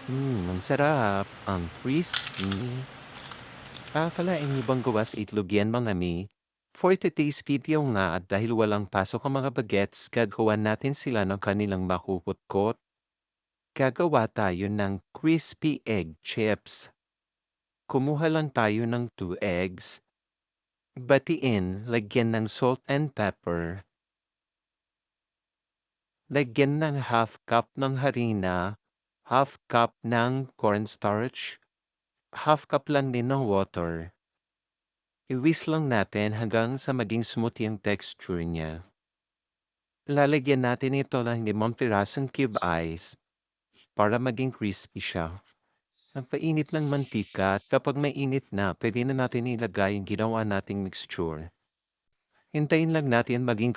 Ang sarap. Ang crispy. Akalain niyo bang gawa sa itlog yan, mga mi? For today's video nga at dahil walang pasok ang mga bagets, gagawa natin sila ng kanilang makukutkot. Gagawa tayo ng crispy egg chips. Kumuha lang tayo ng 2 eggs. Batiin, lagyan ng salt and pepper. Lagyan ng half cup ng harina, half cup ng cornstarch, half cup lang din ng water. I-whisk lang natin hanggang sa maging smooth yung texture niya. Lalagyan natin ito ng 5 pirasong cube ice para maging crispy siya. Nagpainit ng mantika at kapag mainit na, pwede na natin ilagay yung ginawa nating mixture. Hintayin lang natin maging